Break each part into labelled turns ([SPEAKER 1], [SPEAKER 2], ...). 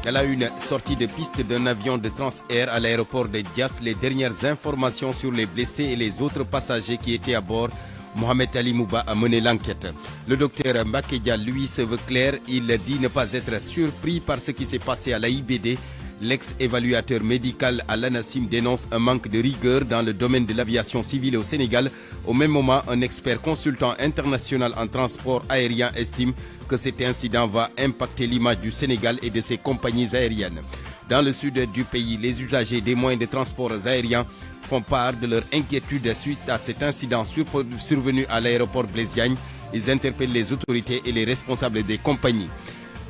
[SPEAKER 1] À la une, sortie de piste d'un avion de Transair à l'aéroport de Diass. Les dernières informations sur les blessés et les autres passagers qui étaient à bord. Mohamed Ali Mouba a mené l'enquête. Le docteur Mbakedia, lui, se veut clair. Il dit ne pas être surpris par ce qui s'est passé à l'AIBD. L'ex-évaluateur médical à l'ANACIM dénonce un manque de rigueur dans le domaine de l'aviation civile au Sénégal. Au même moment, un expert consultant international en transport aérien estime que cet incident va impacter l'image du Sénégal et de ses compagnies aériennes. Dans le sud du pays, les usagers des moyens de transport aériens font part de leur inquiétude suite à cet incident survenu à l'aéroport Blaise Diagne. Ils interpellent les autorités et les responsables des compagnies.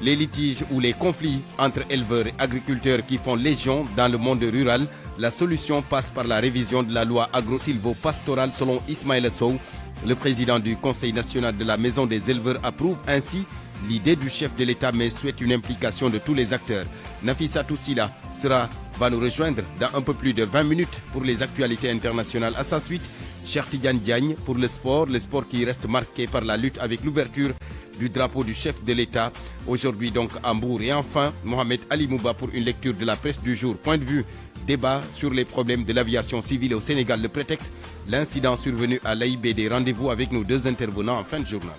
[SPEAKER 1] Les litiges ou les conflits entre éleveurs et agriculteurs qui font légion dans le monde rural, la solution passe par la révision de la loi agro-silvo-pastorale selon Ismaël Sow. Le président du Conseil national de la Maison des éleveurs approuve ainsi l'idée du chef de l'État mais souhaite une implication de tous les acteurs. Nafissatou Sila va nous rejoindre dans un peu plus de 20 minutes pour les actualités internationales. À sa suite, Cheikh Tidiane Diagne pour le sport qui reste marqué par la lutte avec l'ouverture du drapeau du chef de l'État, aujourd'hui donc à Mbour. Et enfin, Mohamed Ali Mouba pour une lecture de la presse du jour. Point de vue, débat sur les problèmes de l'aviation civile au Sénégal. Le prétexte, l'incident survenu à l'AIBD. Rendez-vous avec nos deux intervenants en fin de journal.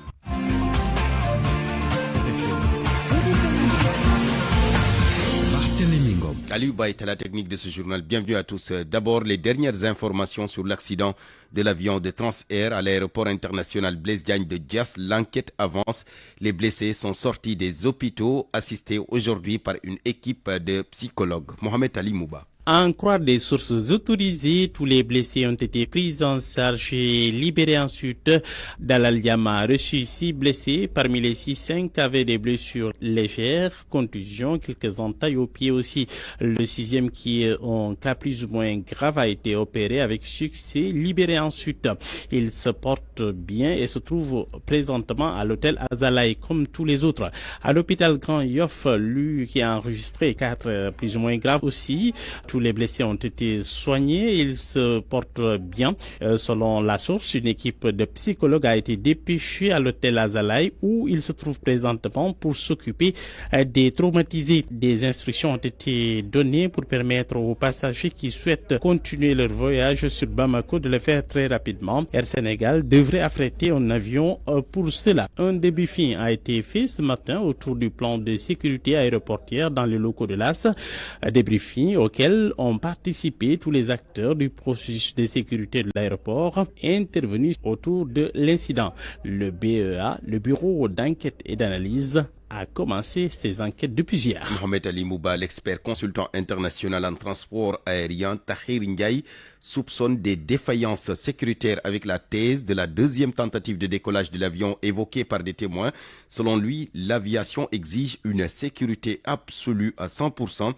[SPEAKER 1] Aliou Ba est à la technique de ce journal. Bienvenue à tous. D'abord, les dernières informations sur l'accident de l'avion de Transair à l'aéroport international Blaise Diagne de Diass. L'enquête avance. Les blessés sont sortis des hôpitaux, assistés aujourd'hui par une équipe de psychologues. Mohamed Ali Mouba.
[SPEAKER 2] À en croire des sources autorisées, tous les blessés ont été pris en charge et libérés ensuite. Dalal Yama a reçu 6 blessés. Parmi les 6, 5 avaient des blessures légères, contusions, quelques entailles aux pieds aussi. Le 6e qui est en cas plus ou moins grave a été opéré avec succès, libéré ensuite. Il se porte bien et se trouve présentement à l'hôtel Azalaï comme tous les autres. À l'hôpital Grand Yoff, lui qui a enregistré 4 plus ou moins graves aussi. Tous les blessés ont été soignés, ils se portent bien. Selon la source, une équipe de psychologues a été dépêchée à l'hôtel Azalaï où il se trouve présentement pour s'occuper des traumatisés. Des instructions ont été données pour permettre aux passagers qui souhaitent continuer leur voyage sur Bamako de le faire très rapidement. Air Sénégal devrait affréter un avion pour cela. Un débriefing a été fait ce matin autour du plan de sécurité aéroportière dans les locaux de l'AS. Débriefing auquel ont participé tous les acteurs du processus de sécurité de l'aéroport intervenus autour de l'incident. Le BEA, le Bureau d'enquête et d'analyse, a commencé ses enquêtes depuis hier.
[SPEAKER 1] Mohamed Ali Mouba, l'expert consultant international en transport aérien, Tahir Ndiaye, soupçonne des défaillances sécuritaires avec la thèse de la deuxième tentative de décollage de l'avion évoquée par des témoins. Selon lui, l'aviation exige une sécurité absolue à 100%.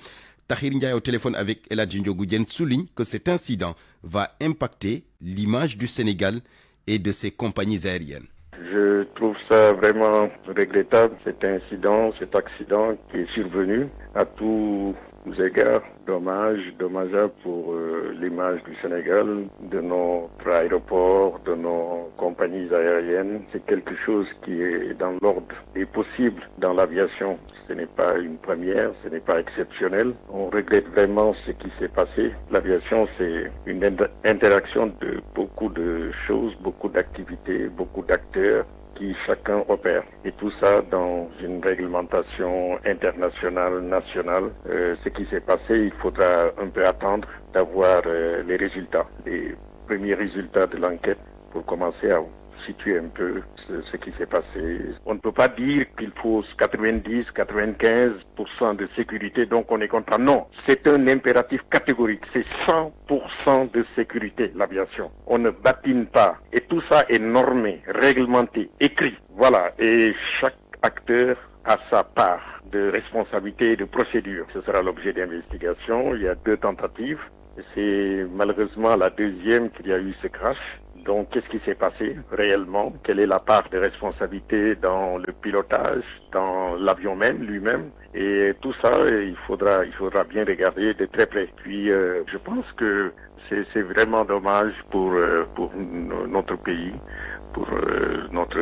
[SPEAKER 1] Tahir Ndiaye au téléphone avec Eladji Ndiogou souligne que cet incident va impacter l'image du Sénégal et de ses compagnies aériennes.
[SPEAKER 3] Je trouve ça vraiment regrettable, cet incident, cet accident qui est survenu à tous égards. Dommageable pour l'image du Sénégal, de notre aéroport, de nos compagnies aériennes. C'est quelque chose qui est dans l'ordre des possibles dans l'aviation. Ce n'est pas une première, ce n'est pas exceptionnel. On regrette vraiment ce qui s'est passé. L'aviation, c'est une interaction de beaucoup de choses, beaucoup d'activités, beaucoup d'acteurs qui chacun opère. Et tout ça dans une réglementation internationale, nationale. Ce qui s'est passé, il faudra un peu attendre d'avoir les résultats, les premiers résultats de l'enquête pour commencer à situer un peu ce qui s'est passé. On ne peut pas dire qu'il faut 90-95% de sécurité, donc on est content. Non, c'est un impératif catégorique. C'est 100% de sécurité, l'aviation. On ne batine pas. Et tout ça est normé, réglementé, écrit. Voilà. Et chaque acteur a sa part de responsabilité et de procédure. Ce sera l'objet d'investigation. Il y a 2 tentatives. C'est malheureusement la deuxième qu'il y a eu ce crash. Donc, qu'est-ce qui s'est passé réellement? Quelle est la part de responsabilité dans le pilotage, dans l'avion même, lui-même? Et tout ça, il faudra bien regarder de très près. Puis, je pense que c'est vraiment dommage pour notre pays, pour notre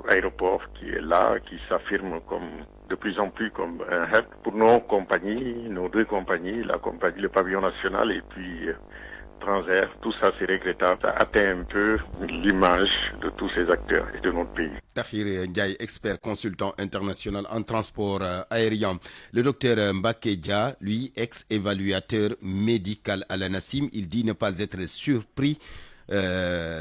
[SPEAKER 3] aéroport qui est là, qui s'affirme comme de plus en plus comme un hub pour nos compagnies, nos deux compagnies, la compagnie, le pavillon national et puis Transair. Tout ça, c'est regrettable. Ça atteint un peu l'image de tous ces acteurs et de notre pays.
[SPEAKER 1] Tahir Ndiaye, expert consultant international en transport aérien. Le docteur Mbacké Dia, lui, ex-évaluateur médical à l'ANACIM, il dit ne pas être surpris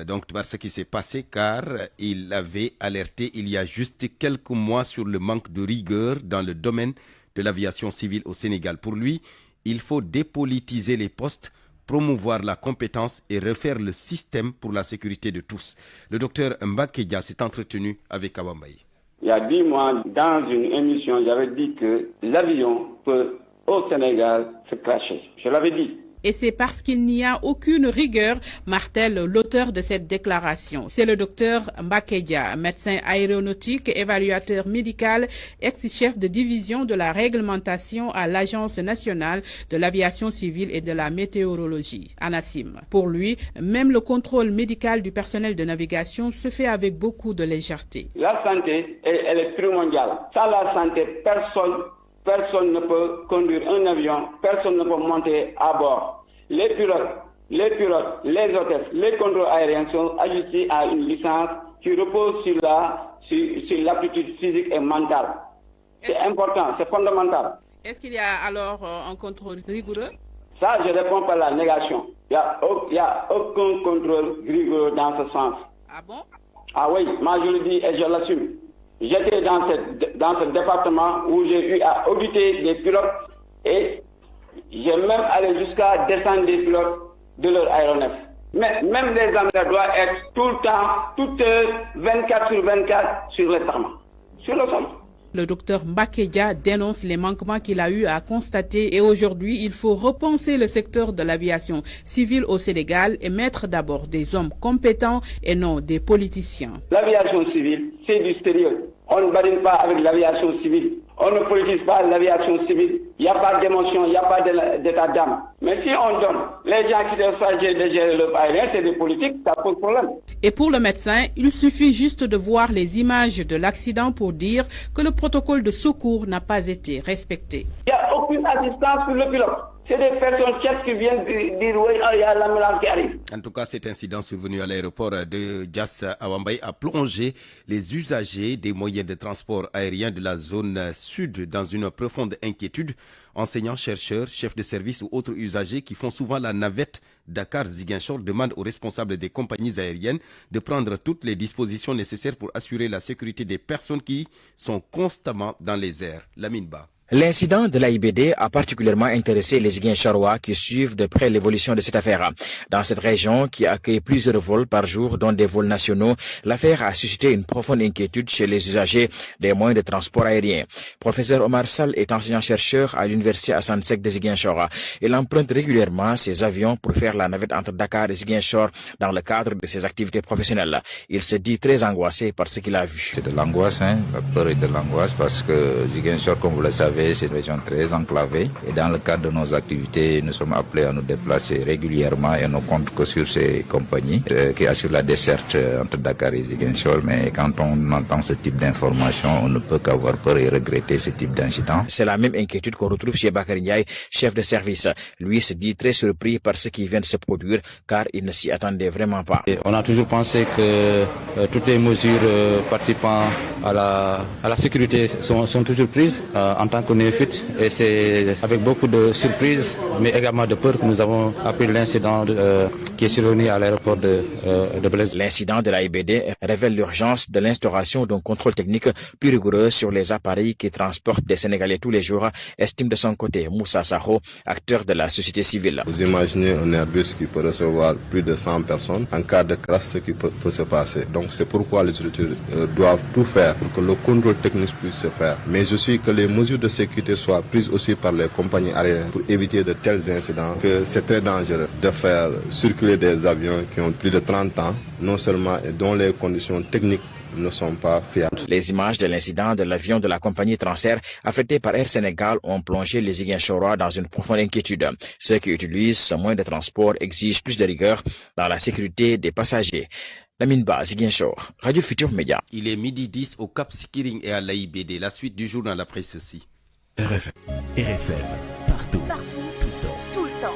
[SPEAKER 1] donc par ce qui s'est passé, car il avait alerté il y a juste quelques mois sur le manque de rigueur dans le domaine de l'aviation civile au Sénégal. Pour lui, il faut dépolitiser les postes, promouvoir la compétence et refaire le système pour la sécurité de tous. Le docteur Mbacké Dia s'est entretenu avec Awa Mbaye.
[SPEAKER 4] Il y a 10 mois, dans une émission, j'avais dit que l'avion peut, au Sénégal, se cracher. Je l'avais dit.
[SPEAKER 5] Et c'est parce qu'il n'y a aucune rigueur, martèle l'auteur de cette déclaration. C'est le docteur Mbacké Dia, médecin aéronautique, évaluateur médical, ex-chef de division de la réglementation à l'Agence nationale de l'aviation civile et de la météorologie, ANACIM. Pour lui, même le contrôle médical du personnel de navigation se fait avec beaucoup de légèreté.
[SPEAKER 4] La santé, elle est primordiale. Sans la santé, personne ne peut conduire un avion, personne ne peut monter à bord. Les pilotes, les hôtesses, les contrôles aériens sont ajustés à une licence qui repose sur l'aptitude physique et mentale. C'est important, c'est fondamental.
[SPEAKER 5] Est-ce qu'il y a alors un contrôle rigoureux?
[SPEAKER 4] Ça, je réponds par la négation. Il n'y a aucun contrôle rigoureux dans ce sens.
[SPEAKER 5] Ah bon?
[SPEAKER 4] Ah oui, moi je le dis et je l'assume. J'étais dans ce département où j'ai eu à auditer des pilotes et j'ai même allé jusqu'à descendre des pilotes de leur aéronef. Mais même les avions doivent être tout le temps, toute heure, 24 sur 24 sur le tarmac, sur le sol.
[SPEAKER 5] Le docteur Mbacké Dia dénonce les manquements qu'il a eu à constater et aujourd'hui, il faut repenser le secteur de l'aviation civile au Sénégal et mettre d'abord des hommes compétents et non des politiciens.
[SPEAKER 4] L'aviation civile, c'est du sérieux. On ne badine pas avec l'aviation civile. On ne politise pas l'aviation civile. Il n'y a pas d'émotion, il n'y a pas d'état d'âme. Mais si on donne les gens qui doivent s'agir de gérer le aérien, c'est des politiques, ça pose problème.
[SPEAKER 5] Et pour le médecin, il suffit juste de voir les images de l'accident pour dire que le protocole de secours n'a pas été respecté.
[SPEAKER 4] Il n'y a aucune assistance pour le pilote. C'est des personnes qui viennent dire oui, il y a l'ambulance qui arrive.
[SPEAKER 1] En tout cas, cet incident survenu à l'aéroport de Diass Awa Mbaye a plongé les usagers des moyens de transport aérien de la zone sud dans une profonde inquiétude. Enseignants, chercheurs, chefs de service ou autres usagers qui font souvent la navette Dakar-Ziguinchor demandent aux responsables des compagnies aériennes de prendre toutes les dispositions nécessaires pour assurer la sécurité des personnes qui sont constamment dans les airs. Lamine Ba.
[SPEAKER 6] L'incident de l'AIBD a particulièrement intéressé les Ziguinchorois qui suivent de près l'évolution de cette affaire. Dans cette région qui accueille plusieurs vols par jour, dont des vols nationaux, l'affaire a suscité une profonde inquiétude chez les usagers des moyens de transport aérien. Professeur Omar Sall est enseignant-chercheur à l'université Assane Seck de Ziguinchor. Il emprunte régulièrement ses avions pour faire la navette entre Dakar et Ziguinchor dans le cadre de ses activités professionnelles. Il se dit très angoissé par ce qu'il a vu.
[SPEAKER 7] C'est de l'angoisse, la peur et de l'angoisse parce que Ziguinchor, comme vous le savez, c'est une région très enclavée et dans le cadre de nos activités, nous sommes appelés à nous déplacer régulièrement et on ne compte que sur ces compagnies qui assurent la desserte entre Dakar et Ziguinchor. Mais quand on entend ce type d'informations, on ne peut qu'avoir peur et regretter ce type d'incident.
[SPEAKER 6] C'est la même inquiétude qu'on retrouve chez Bakary Ndiaye, chef de service. Lui se dit très surpris par ce qui vient de se produire car il ne s'y attendait vraiment pas.
[SPEAKER 8] Et on a toujours pensé que toutes les mesures participant à la sécurité sont toujours prises en tant que néophyte et c'est avec beaucoup de surprises mais également de peur que nous avons appris l'incident qui est survenu à l'aéroport de Blaise.
[SPEAKER 6] L'incident de l'AIBD révèle l'urgence de l'instauration d'un contrôle technique plus rigoureux sur les appareils qui transportent des Sénégalais tous les jours, estime de son côté Moussa Saho, acteur de la société civile.
[SPEAKER 9] Vous imaginez un Airbus qui peut recevoir plus de 100 personnes en cas de crash, ce qui peut se passer. Donc c'est pourquoi les autorités doivent tout faire pour que le contrôle technique puisse se faire. Mais je suis que les mesures de sécurité soient prises aussi par les compagnies aériennes pour éviter de tels incidents, que c'est très dangereux de faire circuler des avions qui ont plus de 30 ans, non seulement et dont les conditions techniques ne sont pas fiables.
[SPEAKER 6] Les images de l'incident de l'avion de la compagnie Transair affrété par Air Sénégal ont plongé les Ziguinchorois dans une profonde inquiétude. Ceux qui utilisent ce moyen de transport exigent plus de rigueur dans la sécurité des passagers. Lamine Ba, Ziguinchor, Radio Futur Média.
[SPEAKER 1] Il est 12h10 au Cap Skirring et à l'AIBD. La suite du journal après ceci.
[SPEAKER 10] RFM, partout, tout le temps.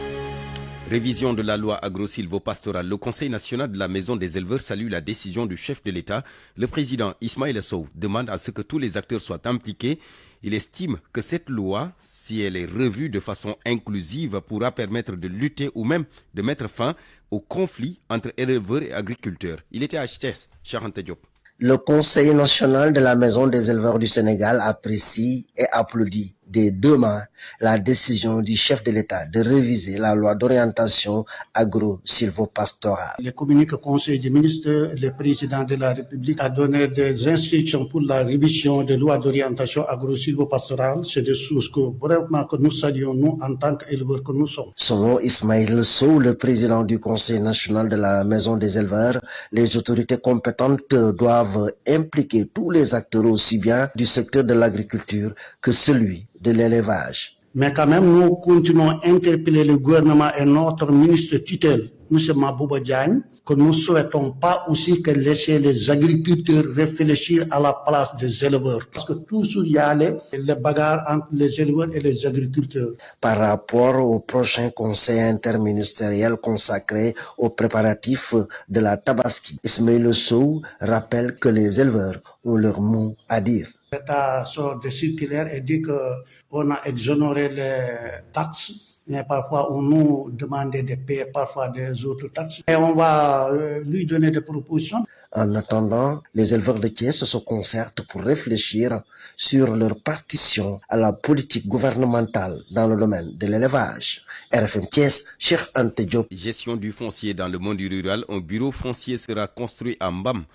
[SPEAKER 1] Révision de la loi agro-silvopastorale. Le Conseil national de la Maison des éleveurs salue la décision du chef de l'État. Le président Ismaïla Sow demande à ce que tous les acteurs soient impliqués. Il estime que cette loi, si elle est revue de façon inclusive, pourra permettre de lutter ou même de mettre fin au conflit entre éleveurs et agriculteurs. Il était à Thiès, Charente Diop.
[SPEAKER 11] Le Conseil national de la Maison des éleveurs du Sénégal apprécie et applaudit des deux mains la décision du chef de l'État de réviser la loi d'orientation agro-silvopastorale.
[SPEAKER 12] Les communiqués Conseil des ministres, le président de la République a donné des instructions pour la révision des lois d'orientation agro-silvopastorale. C'est des choses que vraiment que nous saluons, nous, en tant qu'éleveurs que nous sommes.
[SPEAKER 11] Selon Ismaïla Sow, le président du Conseil national de la Maison des éleveurs, les autorités compétentes doivent impliquer tous les acteurs aussi bien du secteur de l'agriculture que celui de l'élevage.
[SPEAKER 12] Mais quand même, nous continuons à interpeller le gouvernement et notre ministre tutelle, M. Mabouba Diagne, que nous ne souhaitons pas aussi que laisser les agriculteurs réfléchir à la place des éleveurs. Parce que toujours il y a les bagarres entre les éleveurs et les agriculteurs.
[SPEAKER 11] Par rapport au prochain conseil interministériel consacré aux préparatifs de la Tabaski, Ismaïla Sow rappelle que les éleveurs ont leur mot à dire.
[SPEAKER 12] L'État sort des circulaires et dit qu'on a exonéré les taxes, mais parfois on nous demandait de payer parfois des autres taxes. Et on va lui donner des propositions.
[SPEAKER 11] En attendant, les éleveurs de Thiès se concertent pour réfléchir sur leur partition à la politique gouvernementale dans le domaine de l'élevage. RFM Thiès, Cheikh Ante Diop.
[SPEAKER 1] Gestion du foncier dans le monde rural. Un bureau foncier sera construit à Mbam,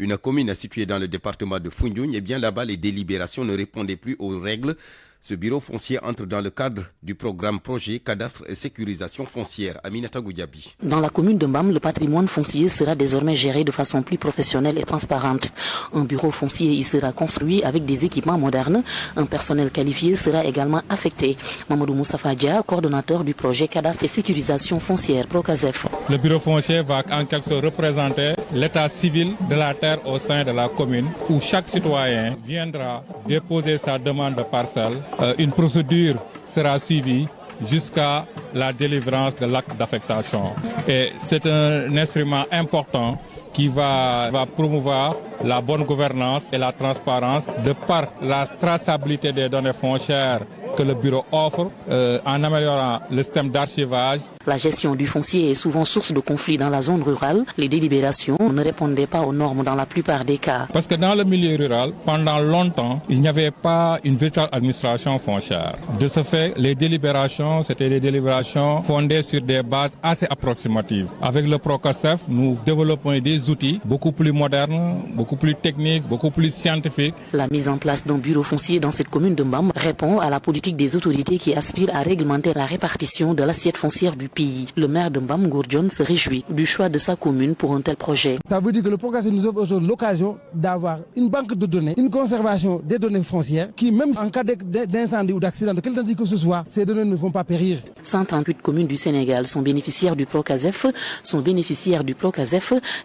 [SPEAKER 1] une commune située dans le département de Foundiougne. Et bien là-bas, les délibérations ne répondaient plus aux règles. Ce bureau foncier entre dans le cadre du programme Projet Cadastre et Sécurisation foncière. Aminata Goudiaby.
[SPEAKER 13] Dans la commune de Mbam, le patrimoine foncier sera désormais géré de façon plus professionnelle et transparente. Un bureau foncier y sera construit avec des équipements modernes. Un personnel qualifié sera également affecté. Mamadou Moustapha Dia, coordonnateur du projet Cadastre et Sécurisation foncière Procasef.
[SPEAKER 14] Le bureau foncier va en quelque sorte représenter l'état civil de la terre au sein de la commune, où chaque citoyen viendra déposer sa demande de parcelle. Une procédure sera suivie jusqu'à la délivrance de l'acte d'affectation. Et c'est un instrument important qui va promouvoir la bonne gouvernance et la transparence de par la traçabilité des données foncières que le bureau offre en améliorant le système d'archivage.
[SPEAKER 13] La gestion du foncier est souvent source de conflits dans la zone rurale. Les délibérations ne répondaient pas aux normes dans la plupart des cas.
[SPEAKER 14] Parce que dans le milieu rural, pendant longtemps, il n'y avait pas une véritable administration foncière. De ce fait, les délibérations, c'était des délibérations fondées sur des bases assez approximatives. Avec le Procasef, nous développons des outils beaucoup plus modernes, beaucoup plus techniques, beaucoup plus scientifiques.
[SPEAKER 13] La mise en place d'un bureau foncier dans cette commune de Mbam répond à la politique des autorités qui aspirent à réglementer la répartition de l'assiette foncière du pays. Le maire de Mbam, Gourdjon, se réjouit du choix de sa commune pour un tel projet.
[SPEAKER 15] Ça veut dire que le Procasef nous offre aujourd'hui l'occasion d'avoir une banque de données, une conservation des données foncières qui, même en cas d'incendie ou d'accident de quelque que ce soit, ces données ne vont pas périr.
[SPEAKER 13] 138 communes du Sénégal sont bénéficiaires du Procasef.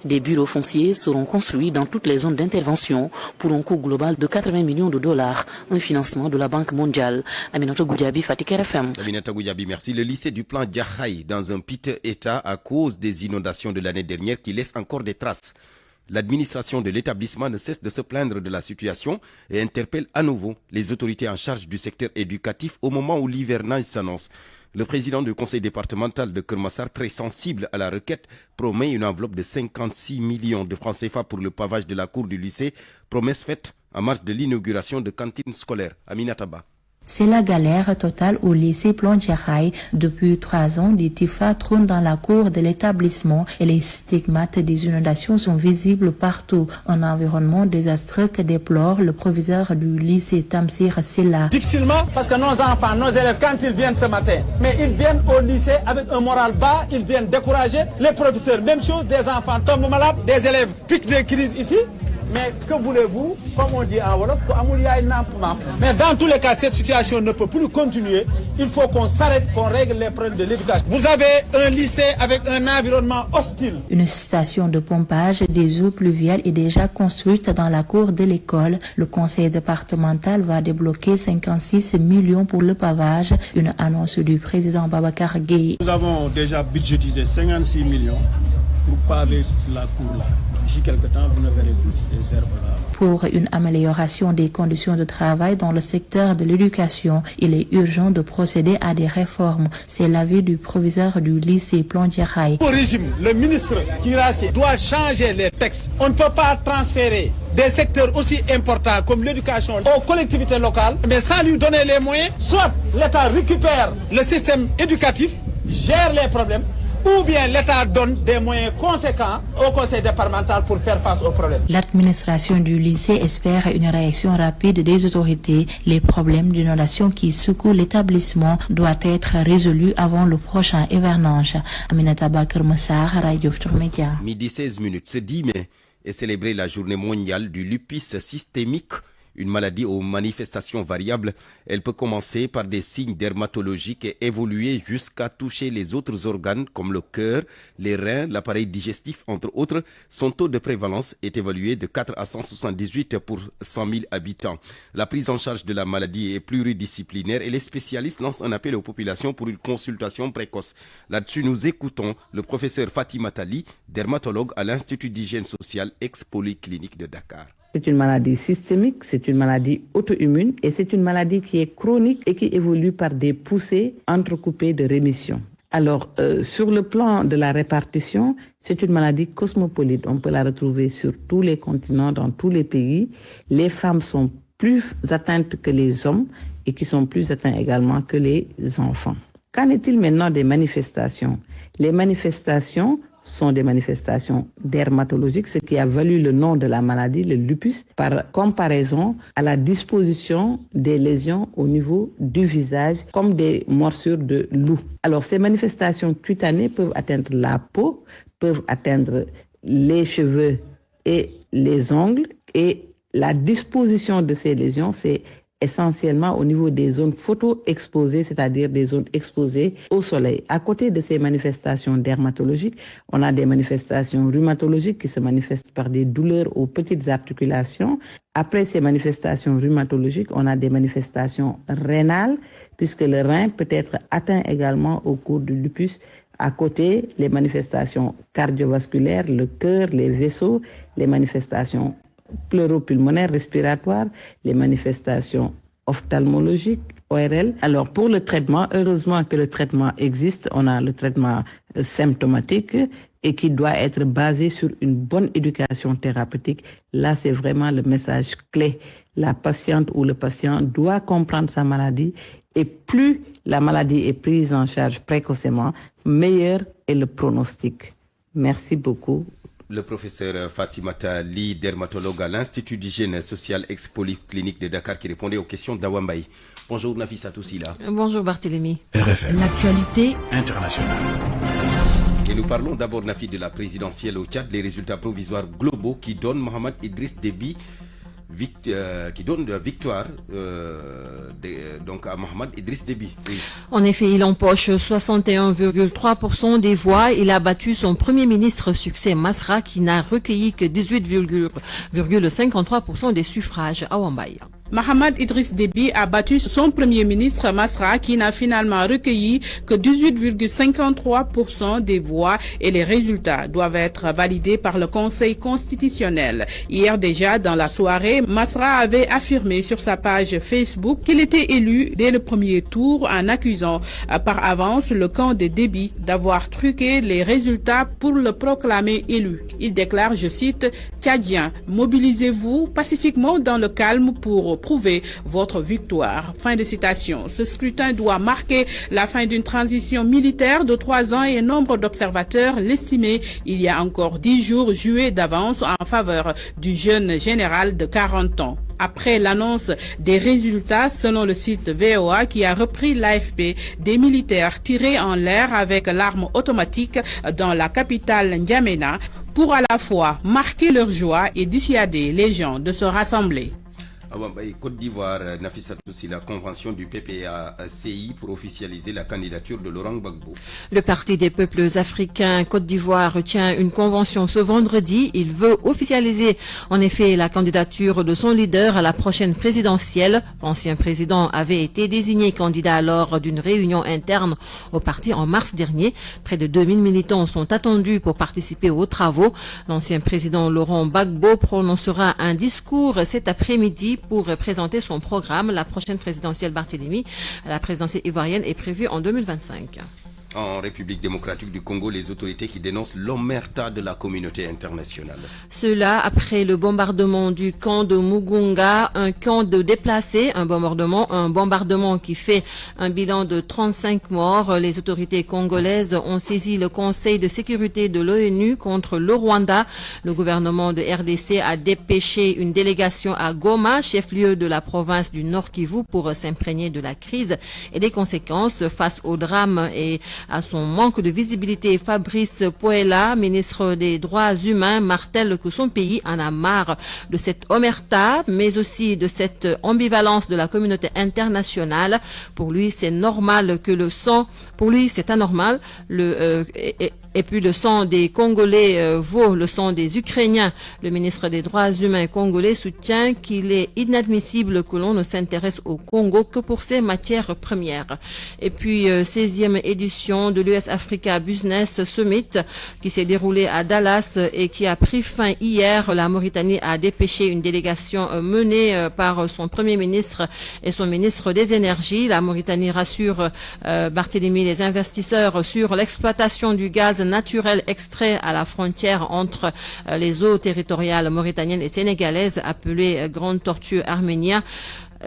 [SPEAKER 13] Des bureaux fonciers seront construits dans toutes les zones d'intervention pour un coût global de 80 millions de dollars, un financement de la Banque mondiale. Aminata Goudiaby, Fatick RFM.
[SPEAKER 1] Aminata Goudiaby, merci. Le lycée du plan Diakhaï dans un piteux état à cause des inondations de l'année dernière qui laissent encore des traces. L'administration de l'établissement ne cesse de se plaindre de la situation et interpelle à nouveau les autorités en charge du secteur éducatif au moment où l'hivernage s'annonce. Le président du conseil départemental de Keur Massar, très sensible à la requête, promet une enveloppe de 56 millions de francs CFA pour le pavage de la cour du lycée, promesse faite en marge de l'inauguration de cantines scolaires. Aminata Ba.
[SPEAKER 16] C'est la galère totale au lycée Plan Diakhaï. Depuis 3 ans, des typhas trônent dans la cour de l'établissement et les stigmates des inondations sont visibles partout. Un environnement désastreux que déplore le proviseur du lycée Tamsir Silla.
[SPEAKER 17] Difficilement, parce que nos enfants, nos élèves, quand ils viennent ce matin, mais ils viennent au lycée avec un moral bas, ils viennent décourager les professeurs. Même chose, des enfants tombent malades, des élèves piquent des crises ici. Mais que voulez-vous, comme on dit en Wolof, mais dans tous les cas, cette situation ne peut plus continuer. Il faut qu'on s'arrête, qu'on règle les problèmes de l'éducation. Vous avez un lycée avec un environnement hostile.
[SPEAKER 16] Une station de pompage des eaux pluviales est déjà construite dans la cour de l'école. Le conseil départemental va débloquer 56 millions pour le pavage. Une annonce du président Babacar Gueye.
[SPEAKER 18] Nous avons déjà budgétisé 56 millions pour paver la cour là. D'ici quelque temps, vous ne verrez plus ces herbes-là.
[SPEAKER 16] Pour une amélioration des conditions de travail dans le secteur de l'éducation, il est urgent de procéder à des réformes. C'est l'avis du proviseur du lycée Plondiaraï.
[SPEAKER 17] Au régime, le ministre Kirassé doit changer les textes. On ne peut pas transférer des secteurs aussi importants comme l'éducation aux collectivités locales, mais sans lui donner les moyens. Soit l'État récupère le système éducatif, gère les problèmes, ou bien l'État donne des moyens conséquents au conseil départemental pour faire face aux problèmes.
[SPEAKER 16] L'administration du lycée espère une réaction rapide des autorités. Les problèmes d'inondation qui secouent l'établissement doivent être résolus avant le prochain hivernage. Aminata Bakr Moussar, Radio Futur Média.
[SPEAKER 1] Midi 16 minutes. Ce 10 mai est célébrée la journée mondiale du lupus systémique. Une maladie aux manifestations variables. Elle peut commencer par des signes dermatologiques et évoluer jusqu'à toucher les autres organes comme le cœur, les reins, l'appareil digestif, entre autres. Son taux de prévalence est évalué de 4 à 178 pour 100 000 habitants. La prise en charge de la maladie est pluridisciplinaire et les spécialistes lancent un appel aux populations pour une consultation précoce. Là-dessus, nous écoutons le professeur Fatima Tali, dermatologue à l'Institut d'hygiène sociale ex-polyclinique de Dakar.
[SPEAKER 19] C'est une maladie systémique, c'est une maladie auto-immune et c'est une maladie qui est chronique et qui évolue par des poussées entrecoupées de rémission. Alors, sur le plan de la répartition, c'est une maladie cosmopolite. On peut la retrouver sur tous les continents, dans tous les pays. Les femmes sont plus atteintes que les hommes et qui sont plus atteints également que les enfants. Qu'en est-il maintenant des manifestations? Les manifestations sont des manifestations dermatologiques, ce qui a valu le nom de la maladie, le lupus, par comparaison à la disposition des lésions au niveau du visage, comme des morsures de loup. Alors, ces manifestations cutanées peuvent atteindre la peau, peuvent atteindre les cheveux et les ongles, et la disposition de ces lésions, c'est essentiellement au niveau des zones photo-exposées, c'est-à-dire des zones exposées au soleil. À côté de ces manifestations dermatologiques, on a des manifestations rhumatologiques qui se manifestent par des douleurs aux petites articulations. Après ces manifestations rhumatologiques, on a des manifestations rénales, puisque le rein peut être atteint également au cours du lupus. À côté, les manifestations cardiovasculaires, le cœur, les vaisseaux, les manifestations pleuropulmonaires, respiratoires, les manifestations ophtalmologiques, ORL. Alors pour le traitement, heureusement que le traitement existe, on a le traitement symptomatique et qui doit être basé sur une bonne éducation thérapeutique. Là, c'est vraiment le message clé. La patiente ou le patient doit comprendre sa maladie et plus la maladie est prise en charge précocement, meilleur est le pronostic. Merci beaucoup.
[SPEAKER 1] Le professeur Fatimata Li, dermatologue à l'Institut d'hygiène sociale ex-polyclinique de Dakar, qui répondait aux questions d'Awambaï. Bonjour Nafissa Toussila.
[SPEAKER 20] Bonjour Barthélémy.
[SPEAKER 10] RFM.
[SPEAKER 20] L'actualité
[SPEAKER 10] internationale.
[SPEAKER 1] Et nous parlons d'abord, Nafi, de la présidentielle au Tchad, les résultats provisoires globaux qui donnent Mohamed Idriss Déby victoire donc à Mohamed Idriss Déby. Oui.
[SPEAKER 20] En effet, il empoche 61,3% des voix. Il a battu son premier ministre succès Masra qui n'a recueilli que 18,53% des suffrages à Wambaye.
[SPEAKER 5] Mohamed Idriss Déby a battu son premier ministre Masra qui n'a finalement recueilli que 18,53% des voix et les résultats doivent être validés par le Conseil constitutionnel. Hier déjà dans la soirée, Masra avait affirmé sur sa page Facebook qu'il était élu dès le premier tour en accusant par avance le camp de Déby d'avoir truqué les résultats pour le proclamer élu. Il déclare, je cite, « Tchadiens, mobilisez-vous pacifiquement dans le calme pour prouver votre victoire ». Fin de citation. Ce scrutin doit marquer la fin d'une transition militaire de 3 ans et nombre d'observateurs l'estimaient il y a encore 10 jours joués d'avance en faveur du jeune général de 40 ans. Après l'annonce des résultats, selon le site VOA qui a repris l'AFP, des militaires tirés en l'air avec l'arme automatique dans la capitale N'Djamena pour à la fois marquer leur joie et dissuader les gens de se rassembler.
[SPEAKER 1] Côte d'Ivoire, Nafissa Toussi, la convention du PPACI pour officialiser la candidature de Laurent Gbagbo.
[SPEAKER 20] Le Parti des peuples africains Côte d'Ivoire tient une convention ce vendredi. Il veut officialiser en effet la candidature de son leader à la prochaine présidentielle. L'ancien président avait été désigné candidat lors d'une réunion interne au parti en mars dernier. Près de 2000 militants sont attendus pour participer aux travaux. L'ancien président Laurent Gbagbo prononcera un discours cet après-midi pour présenter son programme. La prochaine présidentielle Barthélémy, la présidentielle ivoirienne, est prévue en 2025.
[SPEAKER 1] En République démocratique du Congo, les autorités qui dénoncent l'omerta de la communauté internationale.
[SPEAKER 20] Cela après le bombardement du camp de Mugunga, un camp de déplacés, un bombardement qui fait un bilan de 35 morts. Les autorités congolaises ont saisi le Conseil de sécurité de l'ONU contre le Rwanda. Le gouvernement de RDC a dépêché une délégation à Goma, chef-lieu de la province du Nord Kivu, pour s'imprégner de la crise et des conséquences face au drame et à son manque de visibilité. Fabrice Poela, ministre des Droits humains, martèle que son pays en a marre de cette omerta, mais aussi de cette ambivalence de la communauté internationale. Pour lui, c'est normal que le sang, pour lui, c'est anormal, et puis le sang des Congolais vaut le sang des Ukrainiens. Le ministre des Droits humains congolais soutient qu'il est inadmissible que l'on ne s'intéresse au Congo que pour ses matières premières. Et puis, 16e édition de l'US Africa Business Summit qui s'est déroulée à Dallas et qui a pris fin hier. La Mauritanie a dépêché une délégation menée par son premier ministre et son ministre des Énergies. La Mauritanie rassure Barthélémy les investisseurs sur l'exploitation du gaz naturel extrait à la frontière entre les eaux territoriales mauritaniennes et sénégalaises appelées Grande Tortue arménien.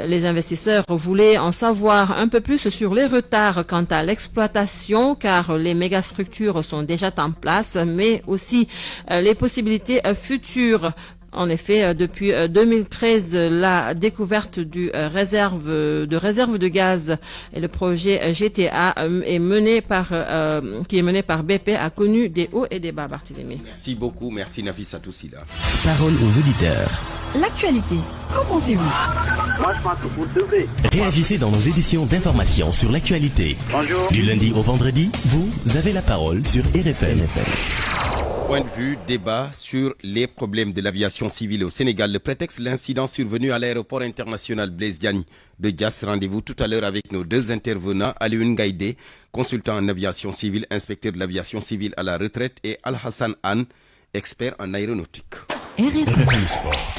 [SPEAKER 20] Les investisseurs voulaient en savoir un peu plus sur les retards quant à l'exploitation, car les mégastructures sont déjà en place, mais aussi les possibilités futures. En effet, depuis 2013, la découverte de réserve de gaz et le projet GTA qui est mené par BP a connu des hauts et des bas, Barthélémy.
[SPEAKER 1] Merci beaucoup, merci Nafissa Toussila.
[SPEAKER 10] Parole aux auditeurs.
[SPEAKER 21] L'actualité, qu'en pensez-vous?
[SPEAKER 22] Moi, je pense que vous devez.
[SPEAKER 10] Réagissez dans nos éditions d'information sur l'actualité.
[SPEAKER 22] Bonjour.
[SPEAKER 10] Du lundi au vendredi, vous avez la parole sur RFM.
[SPEAKER 1] Point de vue, débat sur les problèmes de l'aviation civile au Sénégal. Le prétexte, l'incident survenu à l'aéroport international Blaise Diagne de Diass. Rendez-vous tout à l'heure avec nos deux intervenants, Alioune Gaïdé, consultant en aviation civile, inspecteur de l'aviation civile à la retraite, et Al-Hassan Anne, expert en aéronautique.
[SPEAKER 10] RFM Sport.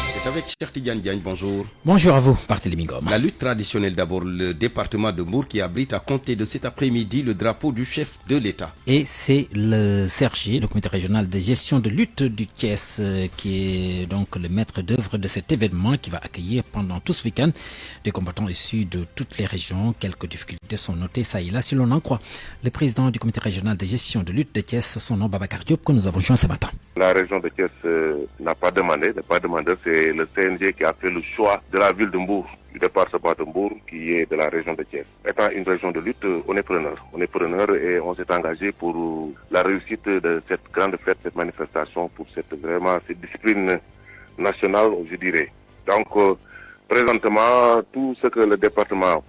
[SPEAKER 1] C'est avec Cheikh Tidiane Diagne, bonjour.
[SPEAKER 23] Bonjour à vous, Barthélémy Ngom.
[SPEAKER 1] La lutte traditionnelle d'abord, le département de Mbour qui abrite à compter de cet après-midi le drapeau du chef de l'État.
[SPEAKER 23] Et c'est le CRG, le comité régional de gestion de lutte du Thiès, qui est donc le maître d'œuvre de cet événement qui va accueillir pendant tout ce week-end des combattants issus de toutes les régions. Quelques difficultés sont notées ça et là, si l'on en croit. Le président du comité régional de gestion de lutte de Thiès, son nom Babacar Diop, que nous avons joint ce matin.
[SPEAKER 24] La région de Thiès n'a pas demandé, c'est le CNG qui a fait le choix de la ville de Mbour, du département de Mbour, qui est de la région de Thiès. Étant une région de lutte, on est preneur et on s'est engagé pour la réussite de cette grande fête, cette manifestation, pour cette discipline nationale, je dirais. Donc, présentement, tout ce que le département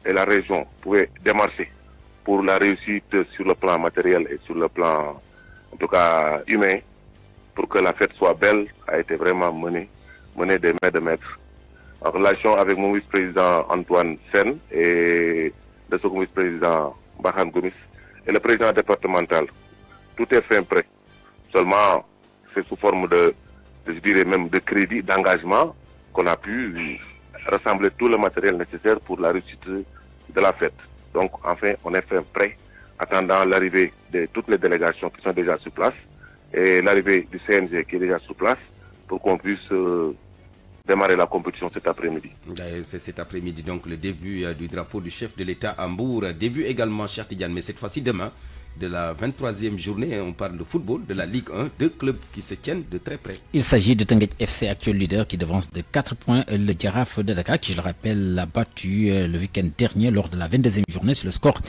[SPEAKER 24] et la région pouvaient démarcher pour la réussite sur le plan matériel et sur le plan, en tout cas, humain, pour que la fête soit belle, a été vraiment menée des mains de maître. En relation avec mon vice-président Antoine Sen et le second vice-président Bahan Gomis et le président départemental, tout est fait prêt. Seulement, c'est sous forme je dirais même de crédit, d'engagement, qu'on a pu rassembler tout le matériel nécessaire pour la réussite de la fête. Donc, enfin, on est fait prêt, attendant l'arrivée de toutes les délégations qui sont déjà sur place et l'arrivée du CNG qui est déjà sur place pour qu'on puisse démarrer la compétition cet après-midi.
[SPEAKER 1] C'est cet après-midi, donc le début du drapeau du chef de l'État à Mbour. Début également, Cheikh Tidiane, mais cette fois-ci demain, de la 23e journée, on parle de football, de la Ligue 1, deux clubs qui se tiennent de très près.
[SPEAKER 23] Il s'agit de Teungueth FC, actuel leader, qui devance de 4 points le Jaraaf de Dakar, qui, je le rappelle, l'a battu le week-end dernier lors de la 22e journée sur le score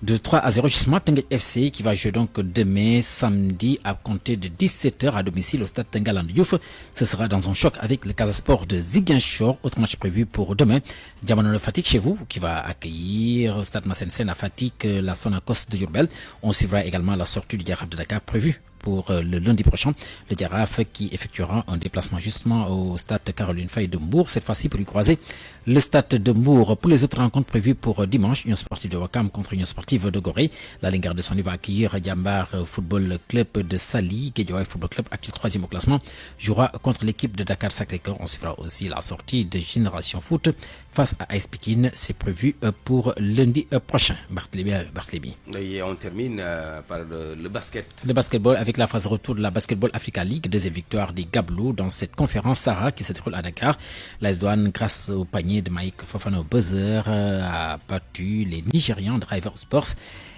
[SPEAKER 23] de 3-0 justement. Tengue FC qui va jouer donc demain samedi à compter de 17h à domicile au stade Tengaland Diouf. Ce sera dans un choc avec le Casa Sport de Ziguinchor. Autre match prévu pour demain. Diamano Fatick chez vous qui va accueillir au stade Massensen à Fatick la Sonacos de Diourbel. On suivra également la sortie du Jaraaf de Dakar prévue pour le lundi prochain. Le Jaraaf qui effectuera un déplacement justement au stade Caroline Faye de Mbour, cette fois-ci pour y croiser le stade de Mbour. Pour les autres rencontres prévues pour dimanche, Union Sportive de Ouakam contre Union Sportive de Gorée. La Linguère de Saint-Louis va accueillir Diambar Football Club de Sali. Guédiawaye Football Club, actuel 3e au classement, jouera contre l'équipe de Dakar Sacré-Cœur. On suivra aussi la sortie de Génération Foot face à AS Pikine. C'est prévu pour lundi prochain. Barthélémy.
[SPEAKER 1] Et on termine par le basket.
[SPEAKER 23] Le basketball avec la phase retour de la Basketball Africa League. Deuxième victoire des Gablous dans cette conférence Sarah qui se déroule à Dakar. L'AS Douane, grâce au panier de Mike Fofana au buzzer, a battu les Nigérians de River Sports.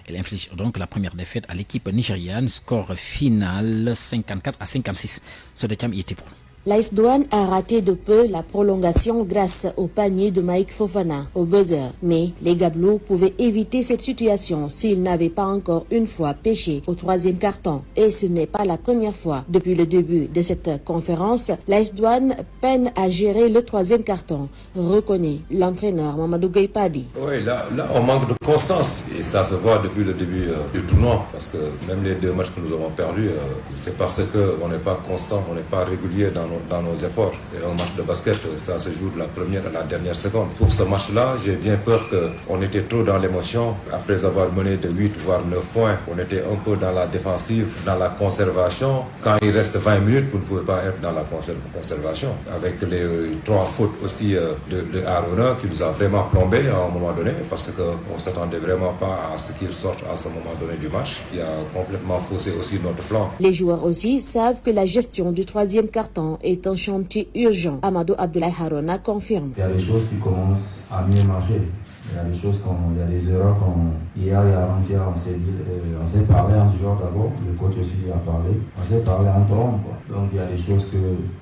[SPEAKER 23] Elle inflige donc la première défaite à l'équipe nigériane. Score final 54-56. Ce deuxième y était pour.
[SPEAKER 2] L'AS Douane a raté de peu la prolongation grâce au panier de Mike Fofana au buzzer. Mais les Gablous pouvaient éviter cette situation s'ils n'avaient pas encore une fois pêché au 3e quart-temps. Et ce n'est pas la première fois. Depuis le début de cette conférence, l'AS Douane peine à gérer le 3e quart-temps, reconnaît l'entraîneur Mamadou Gueye-Padi.
[SPEAKER 3] Oui, là on manque de constance. Et ça se voit depuis le début du tournoi. Parce que même les 2 matchs que nous avons perdus, c'est parce qu'on n'est pas constant, on n'est pas régulier dans nos efforts. Et un match de basket, ça se joue de la première à la dernière seconde. Pour ce match-là, j'ai bien peur qu'on était trop dans l'émotion. Après avoir mené de 8 voire 9 points, on était un peu dans la défensive, dans la conservation. Quand il reste 20 minutes, vous ne pouvez pas être dans la conservation. Avec les 3 fautes aussi de Arona qui nous a vraiment plombé à un moment donné parce qu'on ne s'attendait vraiment pas à ce qu'il sorte à ce moment donné du match, qui a complètement faussé aussi notre plan.
[SPEAKER 2] Les joueurs aussi savent que la gestion du 3e quart-temps est un chantier urgent. Amadou Abdoulaye Harona confirme.
[SPEAKER 4] Il y a des choses qui commencent à mieux marcher. Il y a des choses il y a des erreurs comme hier et avant-hier, on s'est parlé en joueur d'abord, le coach aussi a parlé, on s'est parlé entre hommes. Donc il y a des choses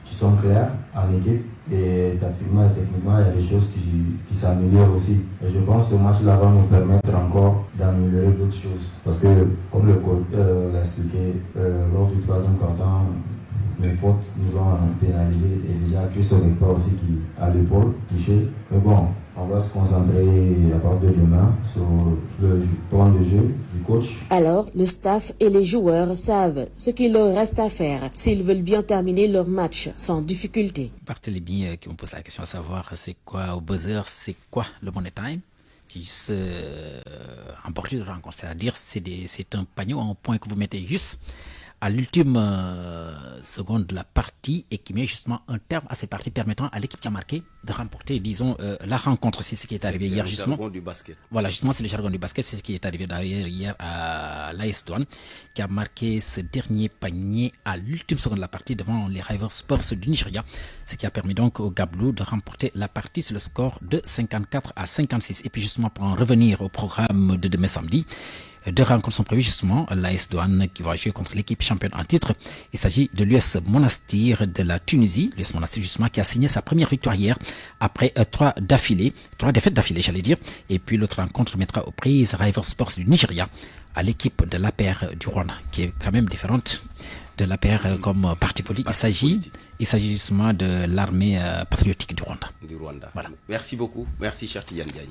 [SPEAKER 4] qui sont claires en équipe et tactiquement et techniquement, il y a des choses qui s'améliorent aussi. Et je pense que ce match-là va nous permettre encore d'améliorer d'autres choses. Parce que comme le coach l'a expliqué, lors du 3e quart-temps, mes fautes nous ont pénalisés et déjà Chris Onekpa aussi qui à l'épaule touché. Mais bon, on va se concentrer à partir de demain sur le plan de jeu du coach.
[SPEAKER 2] Alors, le staff et les joueurs savent ce qu'il leur reste à faire s'ils veulent bien terminer leur match sans difficulté.
[SPEAKER 23] Barthélémy qui me pose la question à savoir c'est quoi au buzzer, c'est quoi le money time? En bordure de rencontre, c'est-à-dire c'est un panier ou un point que vous mettez juste à l'ultime seconde de la partie et qui met justement un terme à cette partie permettant à l'équipe qui a marqué de remporter, disons, la rencontre. C'est ce qui est arrivé hier justement.
[SPEAKER 1] C'est le jargon du basket.
[SPEAKER 23] Voilà, justement, c'est le jargon du basket. C'est ce qui est arrivé d'ailleurs hier à l'AS Douane qui a marqué ce dernier panier à l'ultime seconde de la partie devant les River Sports du Nigeria. Ce qui a permis donc aux Gablous de remporter la partie sur le score de 54-56. Et puis justement, pour en revenir au programme de demain samedi, 2 rencontres sont prévues justement. L'AS Douane qui va jouer contre l'équipe championne en titre. Il s'agit de l'US Monastir de la Tunisie. L'US Monastir justement qui a signé sa première victoire hier après 3 défaites d'affilée j'allais dire. Et puis l'autre rencontre mettra aux prises River Sports du Nigeria à l'équipe de l'APR du Rwanda qui est quand même différente de l'APR comme parti politique. Il s'agit justement de l'armée patriotique du Rwanda.
[SPEAKER 1] Voilà. Merci beaucoup. Merci cher Tidiane Diagne.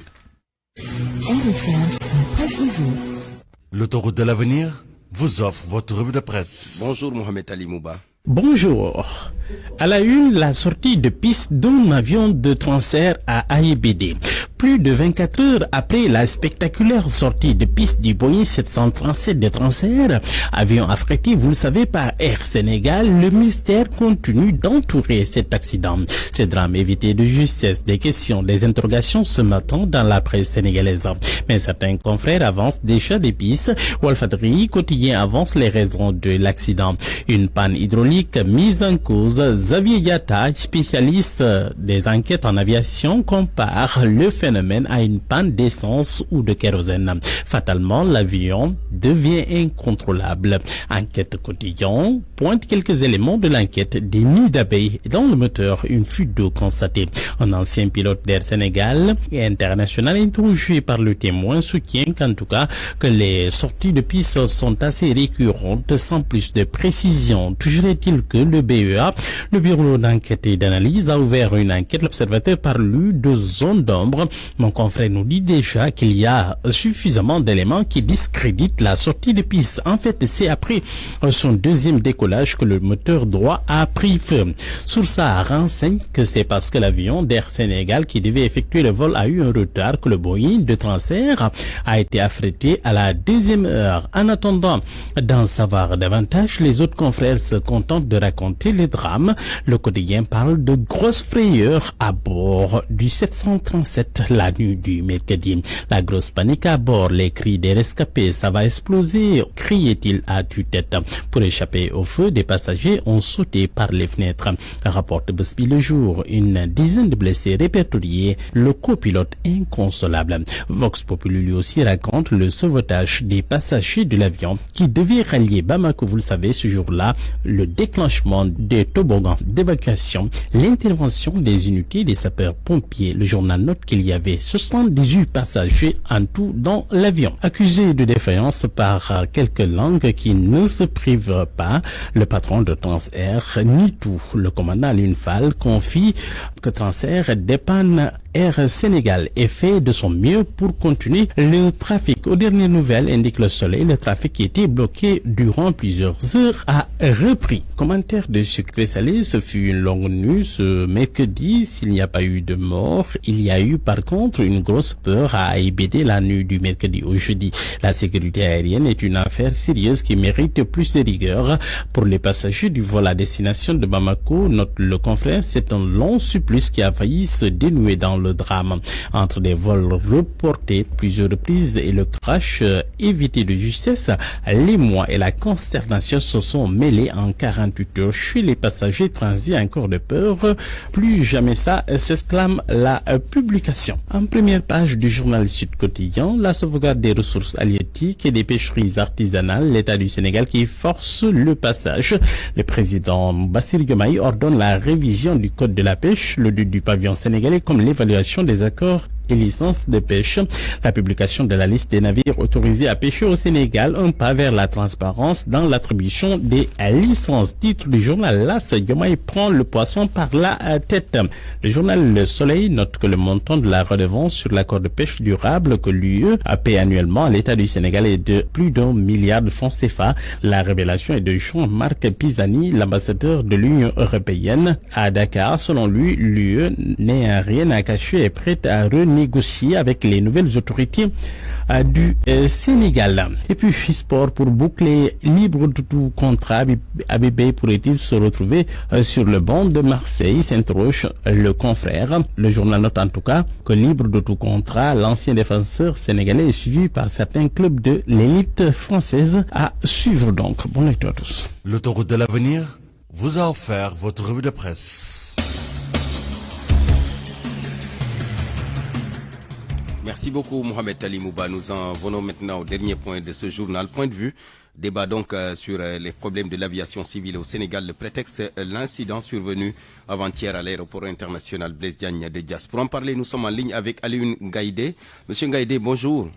[SPEAKER 10] L'autoroute de l'avenir vous offre votre revue de presse.
[SPEAKER 1] Bonjour Mohamed Ali Mouba.
[SPEAKER 7] Bonjour. À la une, la sortie de piste d'un avion de transfert à AIBD. Plus de 24 heures après la spectaculaire sortie de piste du Boeing 737 de transfert, avion affrété, vous le savez, par Air Sénégal, le mystère continue d'entourer cet accident. Ce drame évité de justesse des questions, des interrogations ce matin dans la presse sénégalaise. Mais certains confrères avancent déjà des pistes. Walfadri quotidien avance les raisons de l'accident. Une panne hydraulique mise en cause. Xavier Yatta, spécialiste des enquêtes en aviation, compare le phénomène phénomène à une panne d'essence ou de kérosène. Fatalement, l'avion devient incontrôlable. Enquête quotidien pointe quelques éléments de l'enquête. Des nids d'abeilles dans le moteur, une fuite d'eau constatée. Un ancien pilote d'Air Sénégal et international interrogé par le témoin soutient qu'en tout cas que les sorties de piste sont assez récurrentes sans plus de précision. Toujours est-il que le BEA, le bureau d'enquête et d'analyse, a ouvert une enquête. L'observateur parle de zone d'ombre. Mon confrère nous dit déjà qu'il y a suffisamment d'éléments qui discréditent la sortie de piste. En fait, c'est après son deuxième décollage que le moteur droit a pris feu. Source A renseigne que c'est parce que l'avion d'Air Sénégal qui devait effectuer le vol a eu un retard que le Boeing de transfert a été affrété à la deuxième heure. En attendant d'en savoir davantage, les autres confrères se contentent de raconter les drames. Le quotidien parle de grosses frayeurs à bord du 737 la nuit du mercredi. La grosse panique à bord, les cris des rescapés, ça va exploser, criait-il à tue-tête. Pour échapper au feu, des passagers ont sauté par les fenêtres. Rapporte Busby le jour, une dizaine de blessés répertoriés, le copilote inconsolable. Vox Populi lui aussi raconte le sauvetage des passagers de l'avion qui devait rallier Bamako, vous le savez, ce jour-là, le déclenchement des toboggans d'évacuation, l'intervention des unités des sapeurs-pompiers. Le journal note qu'il y avait 78 passagers en tout dans l'avion. Accusé de défaillance par quelques langues qui ne se privent pas, le patron de Transair nie tout. Le commandant Alioune Fall confie que Transair dépanne Air Sénégal et fait de son mieux pour continuer le trafic. Aux dernières nouvelles, indique Le Soleil, le trafic qui était bloqué durant plusieurs heures a repris. Commentaire de Sucré Salé, ce fut une longue nuit ce mercredi. S'il n'y a pas eu de mort, il y a eu par contre une grosse peur à AIBD la nuit du mercredi au jeudi. La sécurité aérienne est une affaire sérieuse qui mérite plus de rigueur. Pour les passagers du vol à destination de Bamako, note le confrère, c'est un long supplice qui a failli se dénouer dans le drame. Entre des vols reportés plusieurs reprises et le crash évité de justesse, l'émoi et la consternation se sont mêlés en 48 heures chez les passagers transis encore de peur. Plus jamais ça, s'exclame la publication. En première page du journal Sud Quotidien, la sauvegarde des ressources halieutiques et des pêcheries artisanales, l'État du Sénégal qui force le passage. Le président Bassirou Diomaye ordonne la révision du code de la pêche, le but du pavillon sénégalais comme l'évaluation des accords et licences de pêche. La publication de la liste des navires autorisés à pêcher au Sénégal, un pas vers la transparence dans l'attribution des licences. Titre du journal L'As, Diomaye prend le poisson par la tête. Le journal Le Soleil note que le montant de la redevance sur l'accord de pêche durable que l'UE paie annuellement à l'État du Sénégal est de plus d'1 milliard de francs CFA. La révélation est de Jean-Marc Pisani, l'ambassadeur de l'Union européenne à Dakar. Selon lui, l'UE n'est rien à cacher et est prête à renégocier avec les nouvelles autorités du Sénégal. Et puis sport pour boucler, libre de tout contrat, ABB pourrait-il se retrouver sur le banc de Marseille, s'interroge le confrère. Le journal note en tout cas que libre de tout contrat, l'ancien défenseur sénégalais est suivi par certains clubs de l'élite française. À suivre donc. Bonne lecture à tous.
[SPEAKER 6] L'autoroute de l'avenir vous a offert votre revue de presse.
[SPEAKER 1] Merci beaucoup Mohamed Ali Mouba. Nous en venons maintenant au dernier point de ce journal. Point de vue, débat donc sur les problèmes de l'aviation civile au Sénégal. Le prétexte, l'incident survenu avant-hier à l'aéroport international Blaise Diagne de Diass. Pour en parler, nous sommes en ligne avec Alioune Ngaïdé. Monsieur Ngaïdé, bonjour.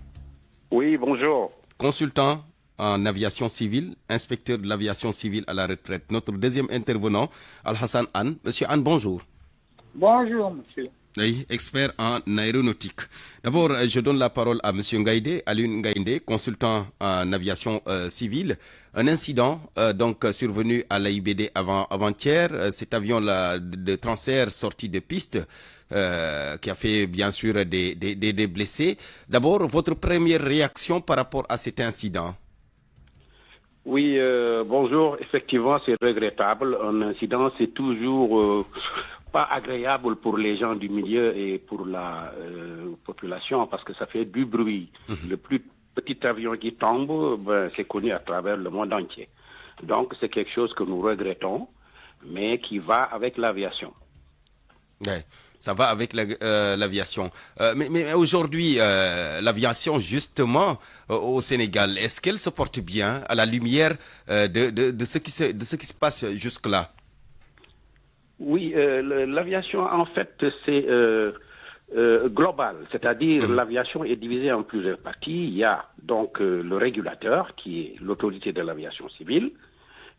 [SPEAKER 8] Oui, bonjour.
[SPEAKER 1] Consultant en aviation civile, inspecteur de l'aviation civile à la retraite. Notre deuxième intervenant, Al-Hassan Anne. Monsieur Anne, bonjour.
[SPEAKER 9] Bonjour, monsieur.
[SPEAKER 1] Oui, expert en aéronautique. D'abord, je donne la parole à monsieur Ngaïdé, Alioune Ngaïdé, consultant en aviation civile. Un incident donc survenu à l'AIBD avant-hier. Cet avion-là de transfert sorti de piste qui a fait bien sûr des blessés. D'abord, votre première réaction par rapport à cet incident?
[SPEAKER 9] Oui, bonjour. Effectivement, c'est regrettable. Un incident, c'est toujours pas agréable pour les gens du milieu et pour la population parce que ça fait du bruit. Le plus petit avion qui tombe, c'est connu à travers le monde entier. Donc, c'est quelque chose que nous regrettons, mais qui va avec l'aviation.
[SPEAKER 1] Ouais, ça va avec l'aviation. Mais aujourd'hui, l'aviation, justement, au Sénégal, est-ce qu'elle se porte bien à la lumière de ce qui se passe jusque-là?
[SPEAKER 9] Oui, l'aviation, en fait, c'est global. C'est-à-dire, l'aviation est divisée en plusieurs parties. Il y a donc le régulateur, qui est l'autorité de l'aviation civile,